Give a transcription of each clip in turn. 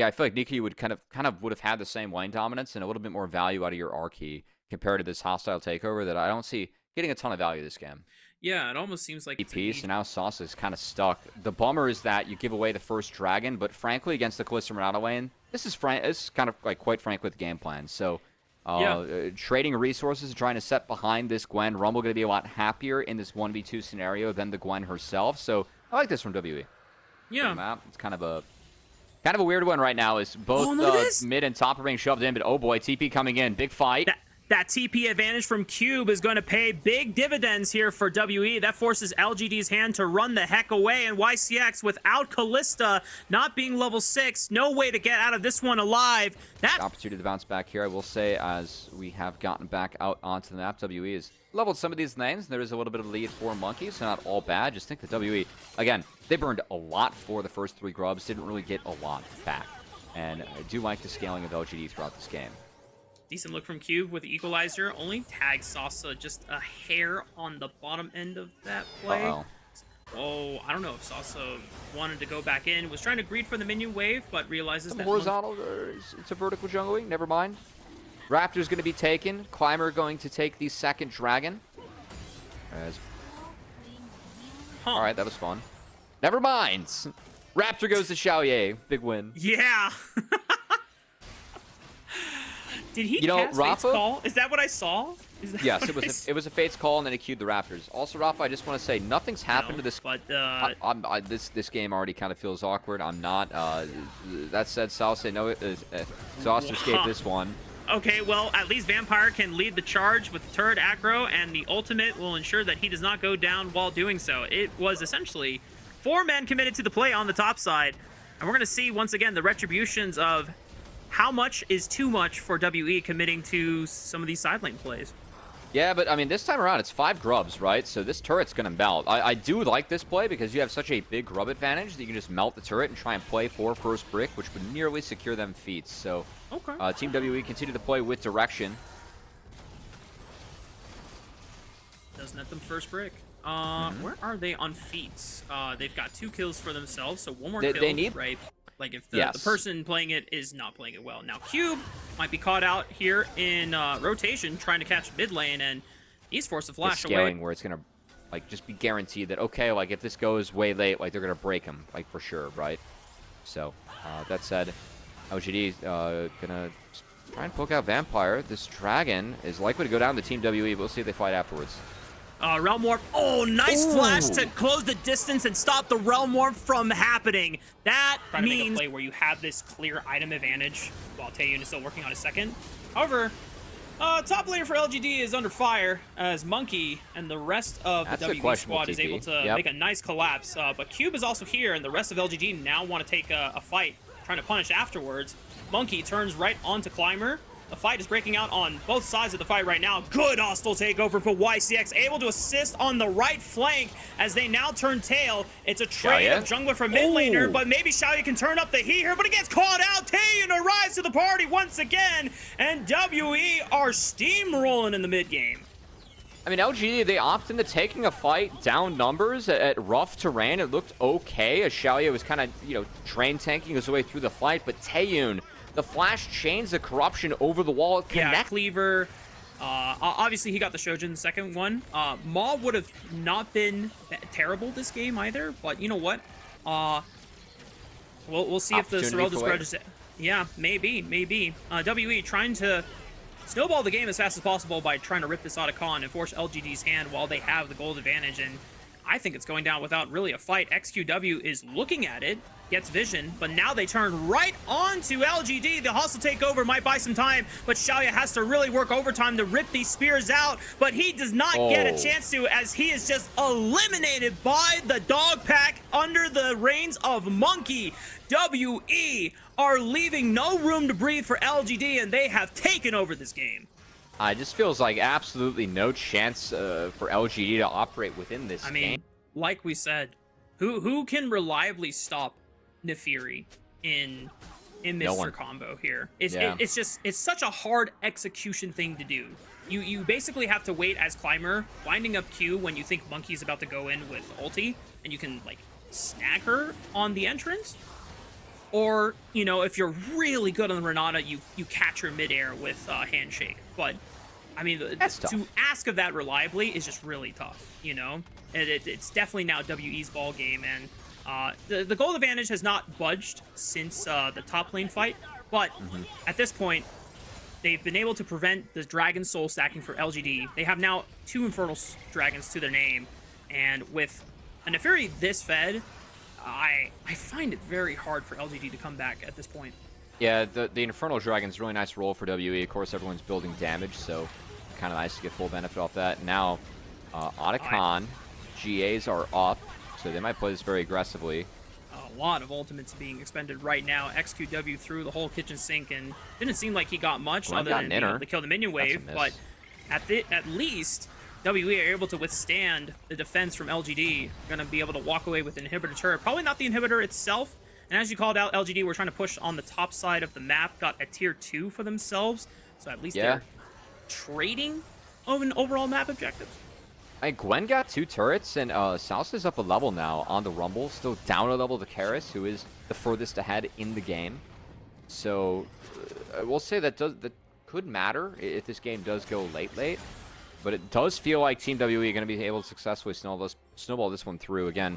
Yeah, I feel like Nikki would kind of would have had the same lane dominance and a little bit more value out of your R key compared to this hostile takeover that I don't see getting a ton of value this game. Yeah, it almost seems like it's So now Sauce is kind of stuck. The bummer is that you give away the first dragon, but frankly, against the Kalista Murata lane, this is kind of like quite frank with the game plan. So, trading resources and trying to set behind this Gwen, Rumble going to be a lot happier in this 1v2 scenario than the Gwen herself. So, I like this from WE. Yeah, It's kind of a weird one right now. Is both mid and top are being shoved in, but oh boy, TP coming in, big fight. That TP advantage from Cube is going to pay big dividends here for WE. That forces LGD's hand to run the heck away, and YCX, without Kalista not being level 6, no way to get out of this one alive. That opportunity to bounce back here, I will say, as we have gotten back out onto the map. WE has leveled some of these lanes. There is a little bit of lead for Monkey, so not all bad. Just think that WE, again, they burned a lot for the first 3 grubs, didn't really get a lot back. And I do like the scaling of LGD throughout this game. decent look from Cube with the equalizer. Only tags Sasa just a hair on the bottom end of that play. Oh, I don't know if Sasa wanted to go back in. Was trying to greed for the minion wave, but realizes that horizontal. It's a vertical jungling. Never mind. Raptor's going to be taken. Climber going to take the second dragon. All right, that was fun. Never mind. Raptor goes to Xiaoye. Big win. Yeah. Did he cast Fate's Call? Is that what I saw? Yes, it was a Fate's Call, and then he queued the Raptors. Also, Rafa, I just want to say nothing's happened to this. But this game already kind of feels awkward. I'm not. That said, Salsa, no, Exhaust escaped this one. Okay, well, at least Vampire can lead the charge with turret aggro, and the ultimate will ensure that he does not go down while doing so. It was essentially 4 men committed to the play on the top side, and we're going to see once again the retributions of how much is too much for WE committing to some of these side lane plays. Yeah, but I mean, this time around, it's 5 grubs, right? So this turret's going to melt. I do like this play because you have such a big grub advantage that you can just melt the turret and try and play for first brick, which would nearly secure them feats. So Team WE continue to play with direction. Doesn't net them first brick. Where are they on feats? They've got 2 kills for themselves, so 1 more kill, they need, right? Like if the person playing it is not playing it well. Now Cube might be caught out here in rotation, trying to catch mid lane, and he's forced to flash away. Where it's gonna like just be guaranteed that okay, like if this goes way late, like they're gonna break him, like for sure, right? So that said, LGD gonna try and poke out Vampire. This dragon is likely to go down to Team WE. We'll see if they fight afterwards. Realm Warp. Oh, nice flash to close the distance and stop the Realm Warp from happening. That means... Trying to make a play where you have this clear item advantage while Taeyun is still working on a second. However, top laner for LGD is under fire as Monkey and the rest of the WE squad is able to make a nice collapse. But Cube is also here, and the rest of LGD now want to take a fight, trying to punish afterwards. Monkey turns right onto Climber. The fight is breaking out on both sides of the fight right now. Good hostile takeover for YCX, able to assist on the right flank as they now turn tail. It's a trade of jungler for mid laner, but maybe Xiaoye can turn up the heat here, but he gets caught out. Taeyun arrives to the party once again, and WE are steamrolling in the mid game. I mean, LGD, they opted into taking a fight down numbers at rough terrain. It looked okay as Xiaoye was kind of, train tanking his way through the fight, but Taeyun, the flash chains the corruption over the wall. Yeah, Cleaver. Obviously, he got the Shojin the second one. Maw would have not been terrible this game either, but you know what? We'll see if the Sorrel discourages it. Yeah, maybe. WE trying to snowball the game as fast as possible by trying to rip this out of Khan and force LGD's hand while they have the gold advantage, and I think it's going down without really a fight. XQW is looking at it, gets vision, but now they turn right onto LGD. The hostile takeover might buy some time, but Xiaoye has to really work overtime to rip these spears out, but he does not get a chance to, as he is just eliminated by the dog pack under the reins of Monkey. WE are leaving no room to breathe for LGD, and they have taken over this game. It just feels like absolutely no chance for LGD to operate within this game. I mean, like we said, who can reliably stop Nefiri in Mr. Combo here? It's such a hard execution thing to do. You basically have to wait as Climber, winding up Q when you think Monkey's about to go in with ulti, and you can like snag her on the entrance. or, you know, if you're really good on the Renata, you catch her midair with handshake. But I mean, to ask of that reliably is just really tough, you know? And it's definitely now WE's ball game, and the gold advantage has not budged since the top lane fight, but at this point, they've been able to prevent the Dragon Soul stacking for LGD. They have now 2 Infernal Dragons to their name, and with a Neferi this fed, I find it very hard for LGD to come back at this point. Yeah, the Infernal Dragon's really nice role for WE. Of course, everyone's building damage, so kind of nice to get full benefit off that. Now, Otacon, GAs are up, so they might play this very aggressively. A lot of ultimates being expended right now. XQW threw the whole kitchen sink, and didn't seem like he got much other than being able to kill the minion wave. But at least WE are able to withstand the defense from LGD. Gonna be able to walk away with an inhibitor turret. Probably not the inhibitor itself. And as you called out, LGD were trying to push on the top side of the map. Got a tier 2 for themselves. So at least they're trading of an overall map objective. Gwen got 2 turrets, and South is up a level now on the Rumble. Still down a level to Karis, who is the furthest ahead in the game. So I will say that could matter if this game does go late. But it does feel like Team WE are going to be able to successfully snowball this one through. Again,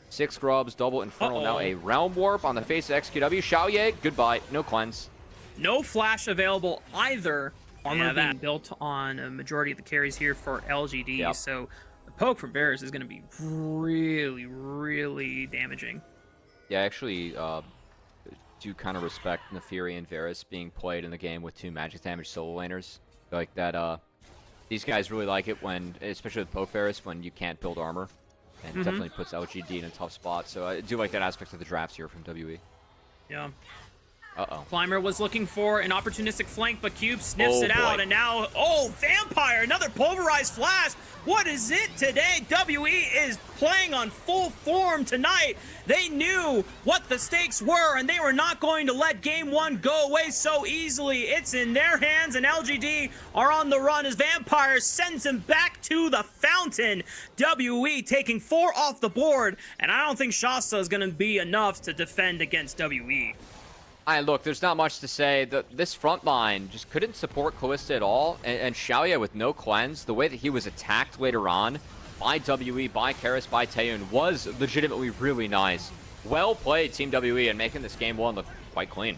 6 grubs, double Infernal, now a Realm Warp on the face of XQW. Xiaoye, goodbye, no cleanse. No flash available either. Armor being built on a majority of the carries here for LGD, so the poke from Varus is going to be really, really damaging. Yeah, I actually do kind of respect Neferi and Varus being played in the game with 2 magic damage solo laners. Like that, these guys really like it when, especially with poke Varus, when you can't build armor. And definitely puts LGD in a tough spot, so I do like that aspect of the drafts here from WE. Yeah. Uh-oh. Climber was looking for an opportunistic flank, but Cube sniffs it out, and now, Vampire, another pulverized flash. What is it today? WE is playing on full form tonight. They knew what the stakes were, and they were not going to let game 1 go away so easily. It's in their hands, and LGD are on the run as Vampire sends him back to the fountain. WE taking 4 off the board, and I don't think Shasta is going to be enough to defend against WE. Look, there's not much to say. This front line just couldn't support Kalista at all. And Xiaoye with no cleanse, the way that he was attacked later on by WE, by Karis, by Taeyun was legitimately really nice. Well played, Team WE, and making this game 1 look quite clean.